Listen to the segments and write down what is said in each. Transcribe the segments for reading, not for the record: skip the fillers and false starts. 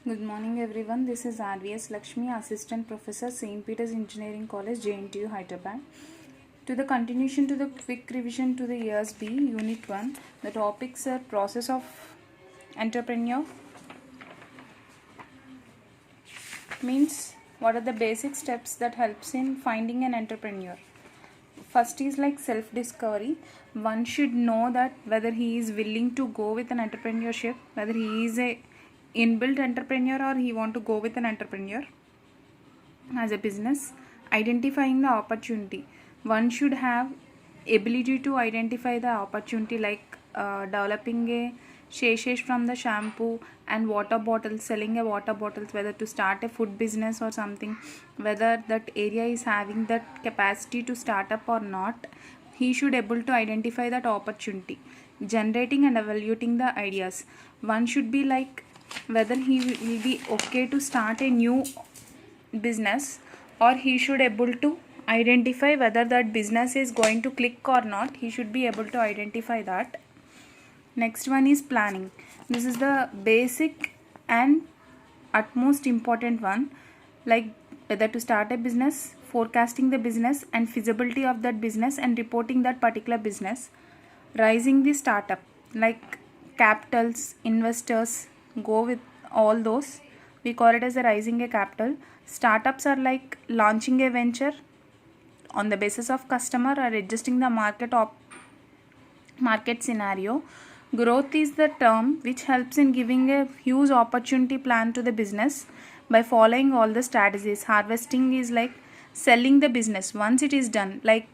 Good morning everyone. This is RVS Lakshmi, Assistant Professor, St. Peter's Engineering College, JNTU, Hyderabad. To the continuation to the quick revision to the years B, Unit 1, the topics are process of entrepreneur, means what are the basic steps that helps in finding an entrepreneur. First is like self-discovery. One should know that whether he is willing to go with an entrepreneurship, whether he is a inbuilt entrepreneur or he want to go with an entrepreneur as a business. Identifying the opportunity, one should have ability to identify the opportunity, like developing a sachet from the shampoo and water bottles, selling a water bottles, whether to start a food business or something, whether that area is having that capacity to start up or not. He should able to identify that opportunity. Generating and evaluating the ideas, one should be like whether he will be okay to start a new business, or he should able to identify whether that business is going to click or not. He should be able to identify that. Next one is planning. This is the basic and utmost important one, like whether to start a business, forecasting the business and feasibility of that business and reporting that particular business. Raising the startup, like capitals, investors, go with all those. We call it as a raising a capital. Startups are like launching a venture on the basis of customer or adjusting the market scenario. Growth is the term which helps in giving a huge opportunity plan to the business by following all the strategies. Harvesting is like selling the business once it is done. Like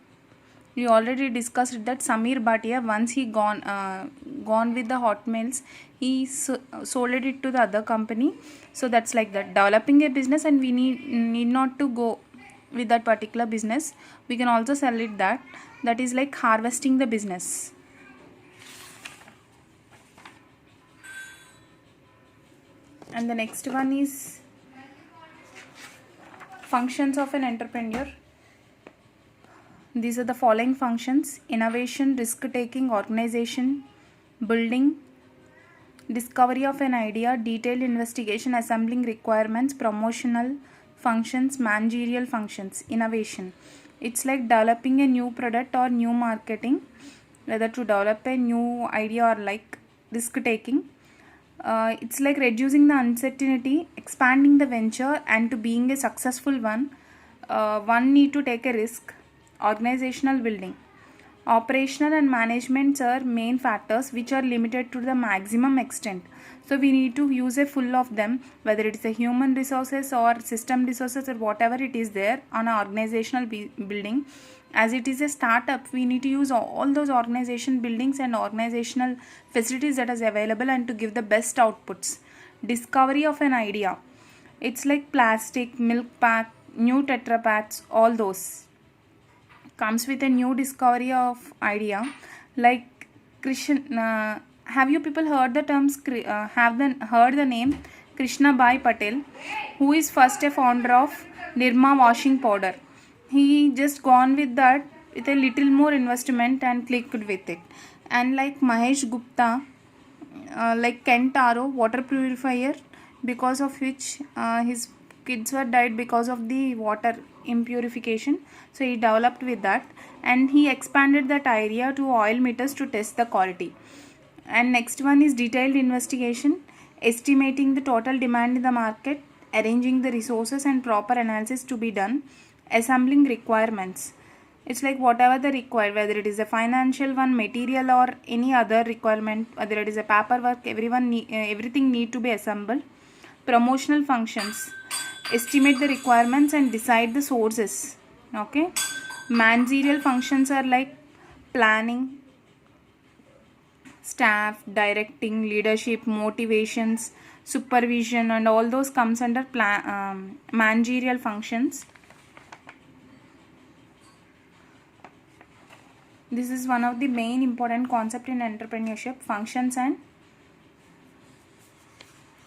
we already discussed that Samir Bhatia, once he gone with the Hotmails, he sold it to the other company. So that's like that, developing a business, and we need not to go with that particular business. We can also sell it. That is like harvesting the business. And the next one is functions of an entrepreneur. These are the following functions: innovation, risk taking, organization, building, discovery of an idea, detailed investigation, assembling requirements, promotional functions, managerial functions. Innovation, it's like developing a new product or new marketing, whether to develop a new idea or like risk taking. It's like reducing the uncertainty, expanding the venture, and to being a successful one, one need to take a risk. Organizational building, operational and management are main factors which are limited to the maximum extent. So we need to use a full of them, whether it is a human resources or system resources or whatever it is there on our organizational building. As it is a startup, we need to use all those organization buildings and organizational facilities that is available and to give the best outputs. Discovery of an idea, it's like plastic, milk pack, new tetra packs, all those comes with a new discovery of idea. Like have you people heard the terms, heard the name Krishna Bhai Patel, who is first a founder of Nirma washing powder? He just gone with that with a little more investment and clicked with it. And like Mahesh Gupta, like Kentaro water purifier, because of which his kids were died because of the water impurification. So he developed with that, and he expanded that idea to oil meters to test the quality. And next one is detailed investigation, estimating the total demand in the market, arranging the resources and proper analysis to be done. Assembling requirements, it's like whatever the required, whether it is a financial one, material, or any other requirement, whether it is a paperwork, everything need to be assembled. Promotional functions, estimate the requirements and decide the sources. Okay. Managerial functions are like planning, staff, directing, leadership, motivations, supervision, and all those comes under managerial functions. This is one of the main important concept in entrepreneurship, functions and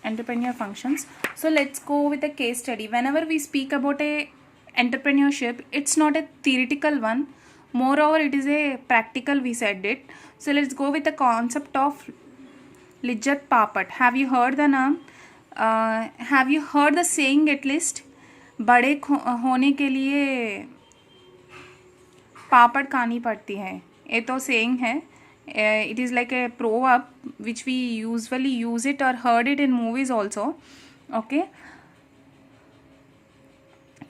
entrepreneur functions. So let's go with a case study. Whenever we speak about a entrepreneurship, it's not a theoretical one, moreover it is a practical, we said it. So let's go with the concept of Lijjat Papat. Have you heard the name? Have you heard the saying at least, बड़े होने के लिए पापड़ खानी पड़ती है. ये तो saying है. It is like a proverb which we usually use it or heard it in movies also. Okay,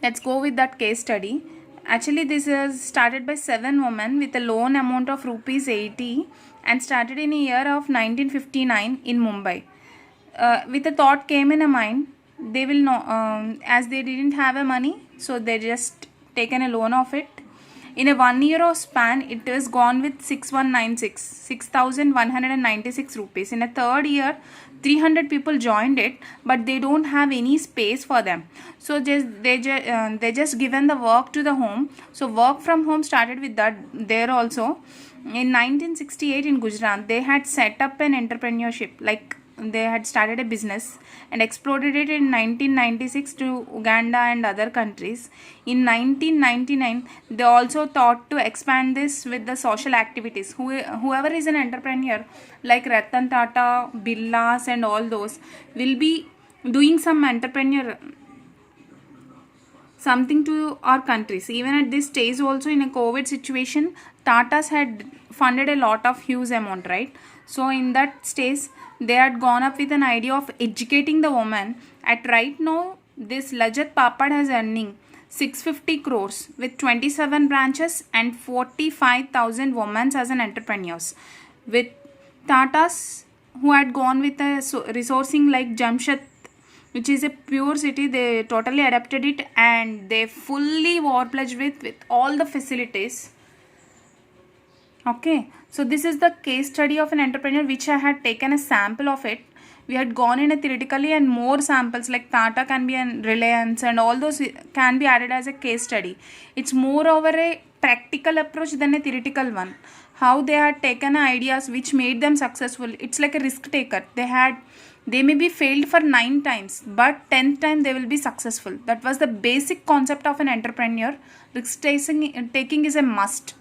let's go with that case study. Actually, this is started by 7 women with a loan amount of rupees 80 and started in a year of 1959 in Mumbai. With a thought came in a mind, they will know, as they didn't have a money, so they just taken a loan of it. In a 1 year of span, it is gone with 6,196 rupees. In a third year, 300 people joined it, but they don't have any space for them. So they just given the work to the home. So work from home started with that there also. In 1968 in Gujarat, they had set up an entrepreneurship, like they had started a business and exported it in 1996 to Uganda and other countries. In 1999, they also thought to expand this with the social activities. Whoever is an entrepreneur like Ratan Tata, Birlas and all those will be doing some entrepreneur something to our countries. Even at this stage also in a COVID situation, Tatas had funded a lot of huge amount, right? So in that stage, they had gone up with an idea of educating the woman. At right now, this Lajat Papad has earning 650 crores with 27 branches and 45,000 women as an entrepreneurs. With Tatas, who had gone with a resourcing like Jamshed, which is a pure city, they totally adapted it and they fully war-pledged with all the facilities. Okay, so this is the case study of an entrepreneur which I had taken a sample of it. We had gone in a theoretically and more samples like Tata can be and Reliance and all those can be added as a case study. It's more over a practical approach than a theoretical one. How they had taken ideas which made them successful. It's like a risk taker. They may be failed for 9 times, but 10th time they will be successful. That was the basic concept of an entrepreneur. Risk taking is a must.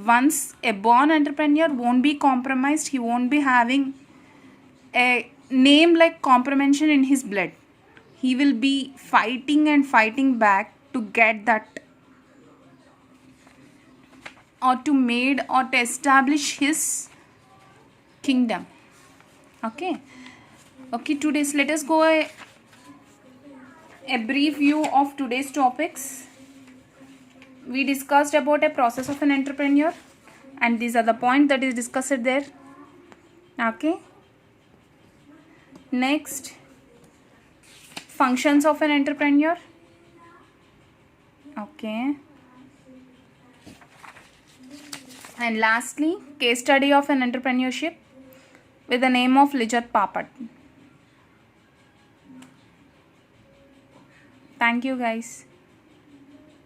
Once a born entrepreneur won't be compromised, he won't be having a name like compromission in his blood. He will be fighting and fighting back to get that or to made or to establish his kingdom. Okay, today's let us go a brief view of today's topics. We discussed about a process of an entrepreneur and these are the points that is discussed there. Okay, next, functions of an entrepreneur. Okay, and lastly, case study of an entrepreneurship with the name of Lijat Papad. Thank you guys.